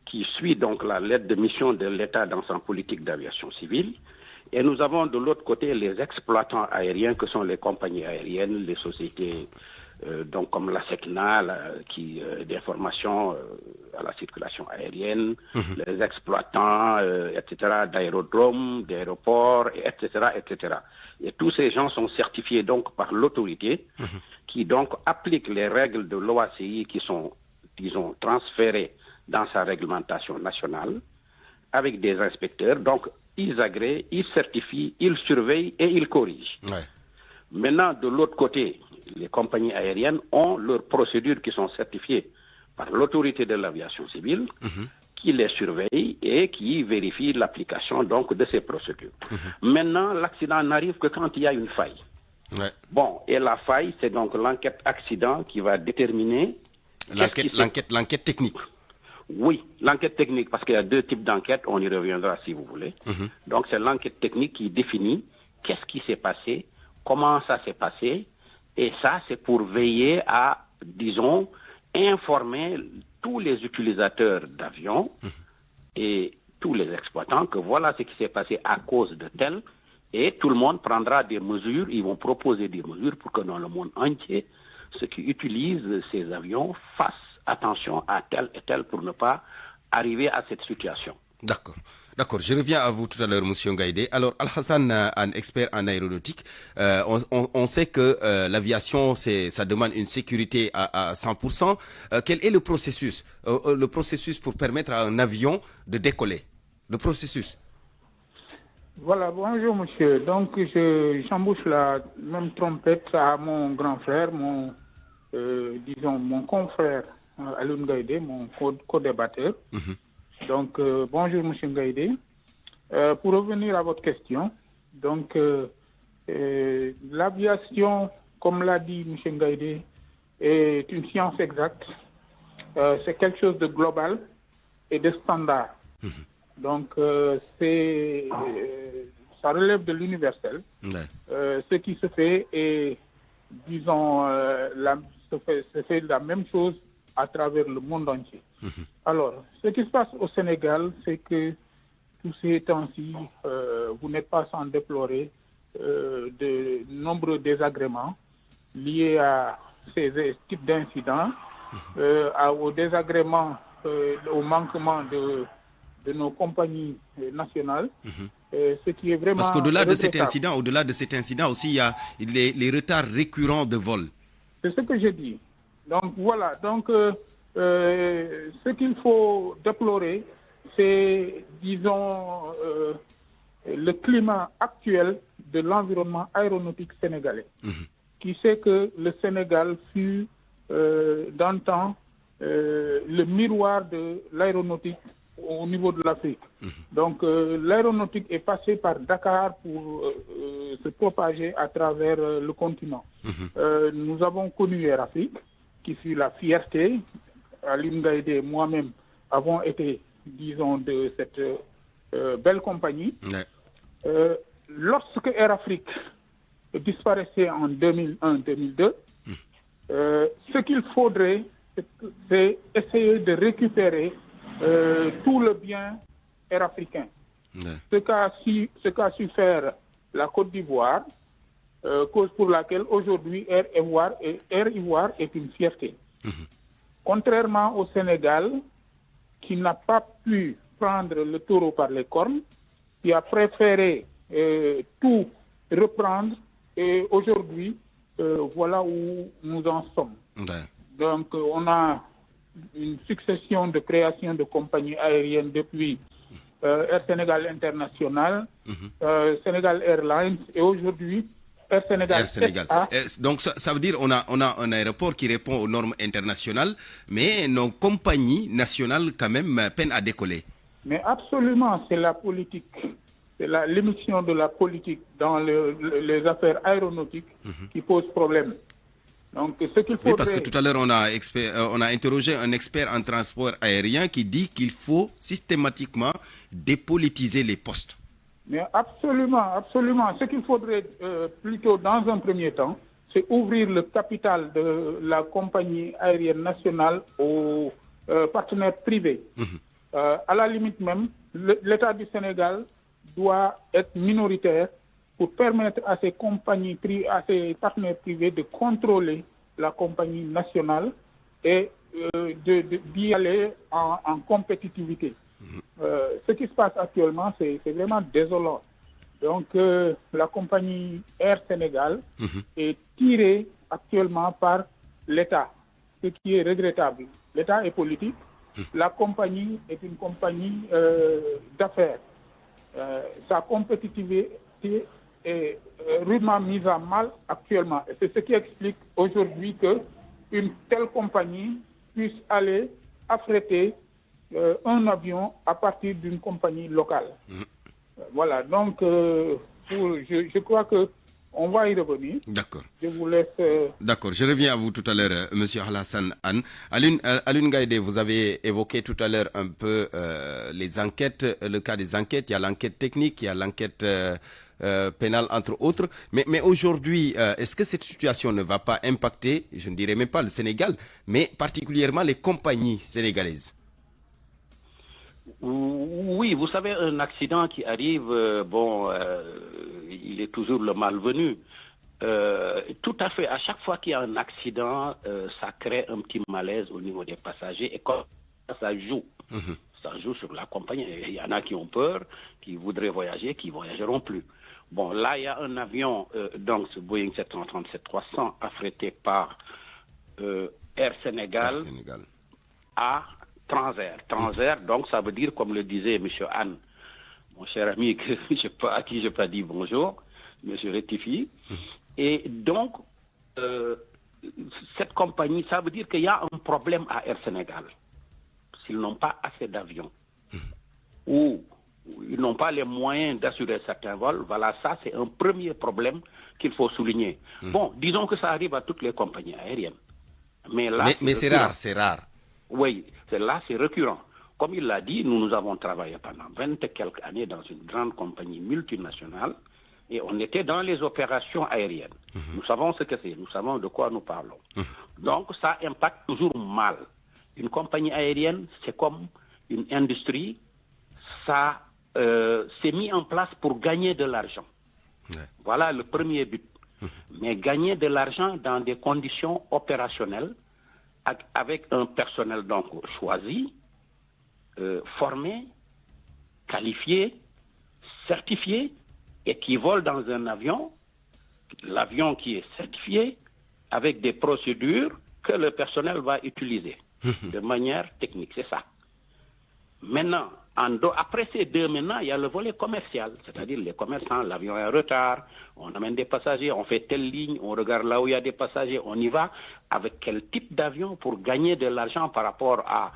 [SPEAKER 9] qui suit donc la lettre de mission de l'État dans sa politique d'aviation civile. Et nous avons de l'autre côté les exploitants aériens, que sont les compagnies aériennes, les sociétés donc comme la SECNA, qui d'information à la circulation aérienne, les exploitants, etc., d'aérodromes, d'aéroports, etc., etc. Et tous ces gens sont certifiés donc par l'autorité, qui donc applique les règles de l'OACI qui sont, disons, transférées dans sa réglementation nationale, avec des inspecteurs. Donc, ils agréent, ils certifient, ils surveillent et ils corrigent. Ouais. Maintenant, de l'autre côté, les compagnies aériennes ont leurs procédures qui sont certifiées par l'autorité de l'aviation civile, qui les surveille et qui vérifie l'application donc de ces procédures. Maintenant, l'accident n'arrive que quand il y a une faille. Ouais. Bon, et la faille, c'est donc l'enquête accident qui va déterminer...
[SPEAKER 1] L'enquête technique.
[SPEAKER 9] Oui, l'enquête technique, parce qu'il y a deux types d'enquêtes, on y reviendra si vous voulez. Donc c'est l'enquête technique qui définit qu'est-ce qui s'est passé, comment ça s'est passé, et ça c'est pour veiller à, disons, informer tous les utilisateurs d'avions et tous les exploitants que voilà ce qui s'est passé à cause de tel, et tout le monde prendra des mesures, ils vont proposer des mesures pour que dans le monde entier, ceux qui utilisent ces avions fassent attention à tel et tel pour ne pas arriver à cette situation.
[SPEAKER 1] D'accord. D'accord, je reviens à vous tout à l'heure, M. Ngaïdé. Alors, Al-Hassan, un expert en aéronautique, on sait que l'aviation, ça demande une sécurité à 100%. Quel est le processus pour permettre à un avion de décoller? Le processus?
[SPEAKER 11] Voilà, bonjour monsieur. Donc, j'embauche la même trompette à mon grand frère, mon confrère Alun Ngaïdé, mon co-débatteur. Donc, bonjour M. Ngaïdé. Pour revenir à votre question, donc, l'aviation, comme l'a dit M. Ngaïdé, est une science exacte. C'est quelque chose de global et de standard. Donc, ça relève de l'universel. Ce qui se fait est, disons, se fait la même chose à travers le monde entier. Alors, ce qui se passe au Sénégal, c'est que tous ces temps-ci, vous n'êtes pas sans déplorer de nombreux désagréments liés à ces types d'incidents, au désagrément, au manquement de nos compagnies nationales, ce qui est vraiment...
[SPEAKER 1] Parce qu'au-delà de cet incident aussi, il y a les retards récurrents de vol.
[SPEAKER 11] C'est ce que je dis. Donc voilà, donc ce qu'il faut déplorer, c'est, disons, le climat actuel de l'environnement aéronautique sénégalais, qui fait que le Sénégal fut d'antan le miroir de l'aéronautique au niveau de l'Afrique. Donc l'aéronautique est passée par Dakar pour se propager à travers le continent. Nous avons connu Air Afrique, qui fut la fierté. Alun Ngaïdé et moi-même avons été, disons, de cette belle compagnie. Lorsque Air Afrique disparaissait en 2001-2002, ce qu'il faudrait, c'est essayer de récupérer tout le bien air africain. Ce qu'a su faire la Côte d'Ivoire, cause pour laquelle aujourd'hui Air Ivoire est une fierté. Contrairement au Sénégal, qui n'a pas pu prendre le taureau par les cornes, qui a préféré tout reprendre, et aujourd'hui, voilà où nous en sommes. Donc, on a une succession de création de compagnies aériennes depuis Air Sénégal International, Sénégal Airlines, et aujourd'hui, Air Sénégal.
[SPEAKER 1] Donc ça veut dire on a un aéroport qui répond aux normes internationales, mais nos compagnies nationales quand même peinent à décoller.
[SPEAKER 11] Mais absolument, c'est la politique c'est l'émission de la politique dans les affaires aéronautiques qui pose problème. Donc, ce qu'il faudrait...
[SPEAKER 1] Oui, parce que tout à l'heure, on a interrogé un expert en transport aérien qui dit qu'il faut systématiquement dépolitiser les postes.
[SPEAKER 11] Mais absolument, absolument. Ce qu'il faudrait plutôt, dans un premier temps, c'est ouvrir le capital de la compagnie aérienne nationale aux partenaires privés. À la limite même, l'État du Sénégal doit être minoritaire pour permettre à ces compagnies, à ces partenaires privés de contrôler la compagnie nationale et d'y aller en compétitivité. Ce qui se passe actuellement, c'est vraiment désolant. Donc, la compagnie Air Sénégal est tirée actuellement par l'État, ce qui est regrettable. L'État est politique, la compagnie est une compagnie d'affaires. Sa compétitivité est rudement mise à mal actuellement. Et c'est ce qui explique aujourd'hui qu'une telle compagnie puisse aller affréter un avion à partir d'une compagnie locale. Voilà, donc je crois qu'on va y revenir.
[SPEAKER 1] D'accord.
[SPEAKER 11] Je vous laisse...
[SPEAKER 1] D'accord, je reviens à vous tout à l'heure, M. Alassane Anne. Alioune Gaïdé, vous avez évoqué tout à l'heure un peu les enquêtes, le cas des enquêtes. Il y a l'enquête technique, il y a l'enquête pénale, entre autres. Mais aujourd'hui, est-ce que cette situation ne va pas impacter, je ne dirais même pas le Sénégal, mais particulièrement les compagnies sénégalaises?
[SPEAKER 9] Oui, vous savez, un accident qui arrive, il est toujours le malvenu. Tout à fait, à chaque fois qu'il y a un accident, ça crée un petit malaise au niveau des passagers et comme ça joue. Ça joue sur la compagnie. Il y en a qui ont peur, qui voudraient voyager, qui ne voyageront plus. Bon, là, il y a un avion, donc ce Boeing 737-300 affrété par Air Sénégal à Transair. Transair, donc ça veut dire, comme le disait M. Anne, mon cher ami à qui je n'ai pas dit bonjour, mais je rectifie. Et donc, cette compagnie, ça veut dire qu'il y a un problème à Air Sénégal. S'ils n'ont pas assez d'avions ou ils n'ont pas les moyens d'assurer certains vols, voilà, ça c'est un premier problème qu'il faut souligner. Bon, disons que ça arrive à toutes les compagnies aériennes. Mais là,
[SPEAKER 1] c'est rare, c'est rare.
[SPEAKER 9] Oui, là c'est récurrent. Comme il l'a dit, nous avons travaillé pendant 20 et quelques années dans une grande compagnie multinationale et on était dans les opérations aériennes. Nous savons ce que c'est, nous savons de quoi nous parlons. Donc ça impacte toujours mal. Une compagnie aérienne, c'est comme une industrie, ça s'est mis en place pour gagner de l'argent. Voilà le premier but. Mais gagner de l'argent dans des conditions opérationnelles, avec un personnel donc choisi, formé, qualifié, certifié, et qui vole dans un avion, l'avion qui est certifié, avec des procédures que le personnel va utiliser de manière technique, c'est ça. Maintenant, après ces deux, maintenant, il y a le volet commercial, c'est-à-dire les commerçants, l'avion est en retard, on amène des passagers, on fait telle ligne, on regarde là où il y a des passagers, on y va, avec quel type d'avion pour gagner de l'argent par rapport à,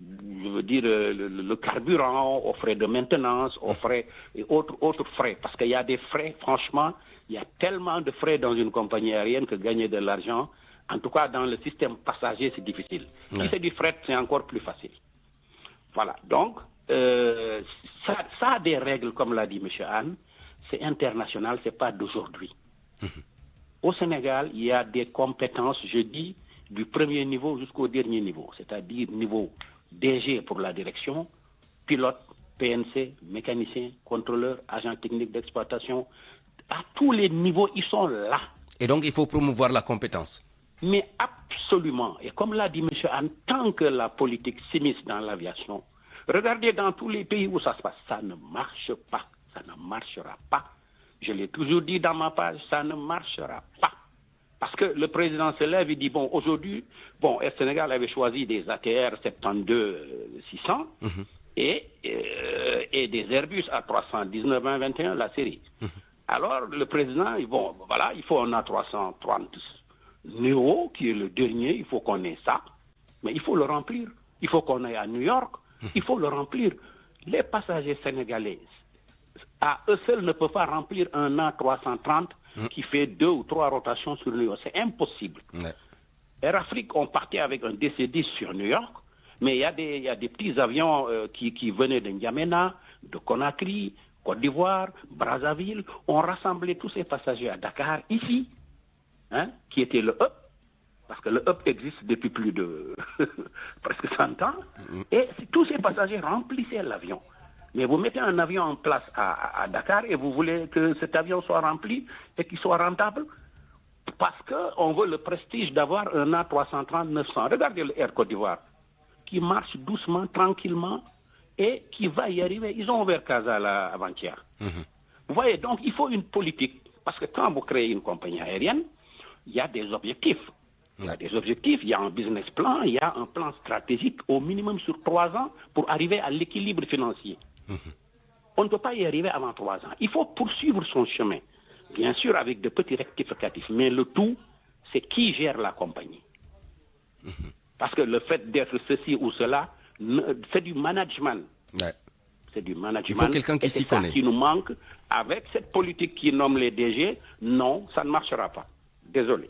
[SPEAKER 9] je veux dire, le carburant, aux frais de maintenance, aux frais et autres frais. Parce qu'il y a des frais, franchement, il y a tellement de frais dans une compagnie aérienne que gagner de l'argent, en tout cas dans le système passager, c'est difficile. Si c'est du fret, c'est encore plus facile. Voilà, donc, ça a des règles, comme l'a dit M. Anne, c'est international, c'est pas d'aujourd'hui. Au Sénégal, il y a des compétences, je dis, du premier niveau jusqu'au dernier niveau, c'est-à-dire niveau DG pour la direction, pilote, PNC, mécanicien, contrôleur, agent technique d'exploitation, à tous les niveaux, ils sont là.
[SPEAKER 1] Et donc, il faut promouvoir la compétence.
[SPEAKER 9] Mais absolument. Et comme l'a dit M. Anne, tant que la politique s'immisce dans l'aviation, regardez dans tous les pays où ça se passe, ça ne marche pas. Ça ne marchera pas. Je l'ai toujours dit dans ma page, ça ne marchera pas. Parce que le président se lève et dit, bon, aujourd'hui, Air Sénégal avait choisi des ATR 72-600 et des Airbus A319-2021, la série. Alors, le président, voilà, il faut un A330 Neo, qui est le dernier, il faut qu'on ait ça, mais il faut le remplir. Il faut qu'on aille à New York, il faut le remplir. Les passagers sénégalais à eux seuls ne peuvent pas remplir un A330 qui fait 2 ou 3 rotations sur New York. C'est impossible. Air Afrique, on partait avec un DC-10 sur New York, mais il y a des petits avions qui venaient de N'Djamena, de Conakry, Côte d'Ivoire, Brazzaville. On rassemblait tous ces passagers à Dakar, ici, qui était le hub, parce que le hub existe depuis plus de presque 100 ans, et tous ces passagers remplissaient l'avion. Mais vous mettez un avion en place à Dakar et vous voulez que cet avion soit rempli et qu'il soit rentable parce qu'on veut le prestige d'avoir un A330-900. Regardez le Air Côte d'Ivoire qui marche doucement, tranquillement et qui va y arriver. Ils ont ouvert Casa avant-hier. Vous voyez, donc il faut une politique parce que quand vous créez une compagnie aérienne, il y a des objectifs. Il y a des objectifs, il y a un business plan, il y a un plan stratégique au minimum sur 3 ans pour arriver à l'équilibre financier. On ne peut pas y arriver avant 3 ans. Il faut poursuivre son chemin, bien sûr avec de petits rectificatifs, mais le tout, c'est qui gère la compagnie. Parce que le fait d'être ceci ou cela, c'est du management. C'est du management.
[SPEAKER 1] Il faut quelqu'un qui s'y connaît.
[SPEAKER 9] C'est ça qui nous manque. Avec cette politique qui nomme les DG, non, ça ne marchera pas. Désolé.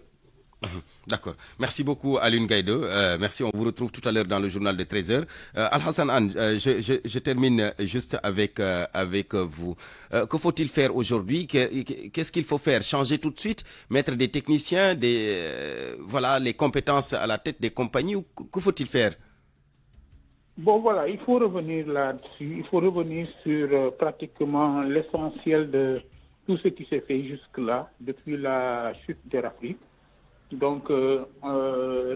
[SPEAKER 1] D'accord. Merci beaucoup Alioune Gaïdo. Merci, on vous retrouve tout à l'heure dans le journal de 13h. Alhassane Anne, je termine juste avec vous. Que faut-il faire aujourd'hui? Qu'est-ce qu'il faut faire? Changer tout de suite? Mettre des techniciens, les compétences à la tête des compagnies? Ou que faut-il faire?
[SPEAKER 11] Bon voilà, il faut revenir là-dessus. Il faut revenir sur pratiquement l'essentiel de tout ce qui s'est fait jusque-là, depuis la chute d'Air Afrique. Donc,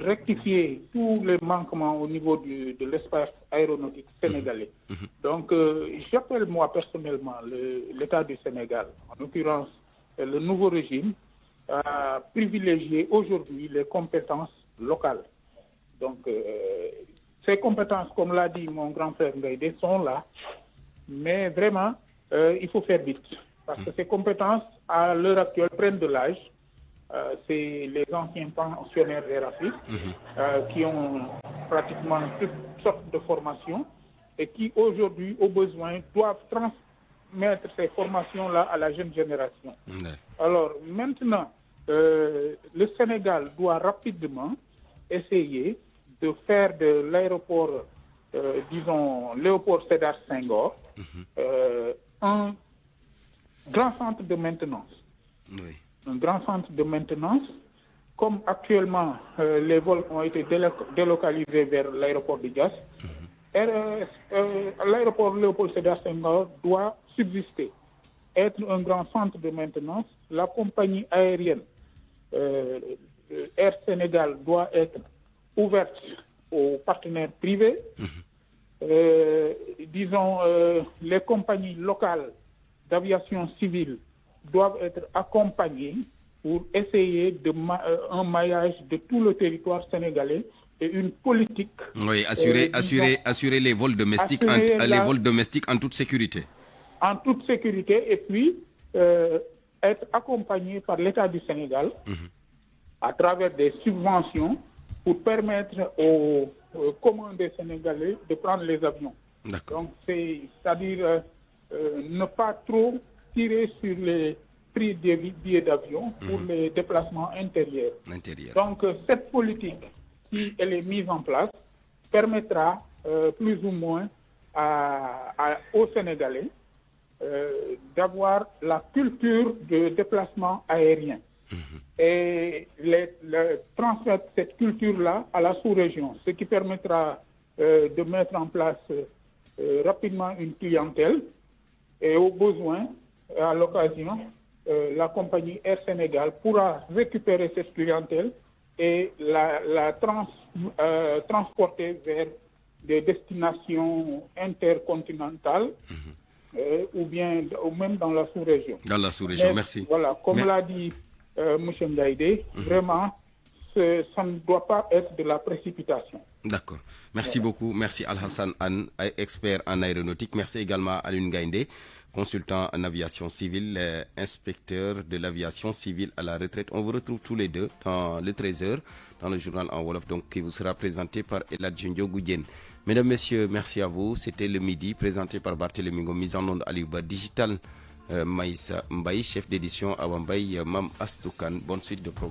[SPEAKER 11] rectifier tous les manquements au niveau de l'espace aéronautique sénégalais. Donc, j'appelle moi personnellement l'État du Sénégal, en l'occurrence le nouveau régime, à privilégier aujourd'hui les compétences locales. Donc, ces compétences, comme l'a dit mon grand frère Ngaïdé, sont là, mais vraiment, il faut faire vite. Parce que ces compétences, à l'heure actuelle, prennent de l'âge. C'est les anciens pensionnaires d'Air Afrique qui ont pratiquement toutes sortes de formations et qui aujourd'hui, au besoin, doivent transmettre ces formations-là à la jeune génération. Alors maintenant, le Sénégal doit rapidement essayer de faire de l'aéroport, disons, Léopold Sédar Senghor, un grand centre de maintenance. Un grand centre de maintenance, comme actuellement les vols ont été délocalisés vers l'aéroport de Diass, l'aéroport Léopold Sédar Senghor doit subsister, être un grand centre de maintenance. La compagnie aérienne Air Sénégal doit être ouverte aux partenaires privés. Disons, les compagnies locales d'aviation civile doivent être accompagnés pour essayer un maillage de tout le territoire sénégalais et une politique.
[SPEAKER 1] Oui, assurer les vols domestiques, les vols domestiques en toute sécurité.
[SPEAKER 11] En toute sécurité, et puis être accompagné par l'État du Sénégal à travers des subventions pour permettre aux commandés sénégalais de prendre les avions. Donc, c'est-à-dire ne pas trop tirer sur les prix des billets d'avion pour les déplacements intérieurs. Donc, cette politique, si elle est mise en place, permettra plus ou moins aux Sénégalais d'avoir la culture de déplacement aérien et transmettre cette culture-là à la sous-région, ce qui permettra de mettre en place rapidement une clientèle et au besoin, à l'occasion, la compagnie Air Sénégal pourra récupérer cette clientèle et la transporter vers des destinations intercontinentales ou même dans la sous-région.
[SPEAKER 1] Dans la sous-région, merci.
[SPEAKER 11] Voilà, comme l'a dit M. Ngaïdé, vraiment, ça ne doit pas être de la précipitation.
[SPEAKER 1] D'accord. Merci beaucoup. Merci Alhassane Anne, expert en aéronautique. Merci également à Alioune Gaïndé, consultant en aviation civile, inspecteur de l'aviation civile à la retraite. On vous retrouve tous les deux dans le 13h, dans le journal en Wolof, donc, qui vous sera présenté par Eladji Ndiogou. Mesdames, Messieurs, merci à vous. C'était le midi, présenté par Barthélémy Ngom, mise en onde Aliouba Digital. Maïssa Mbaye, chef d'édition Awa Mbaye, Mam Astoukan. Bonne suite de programme.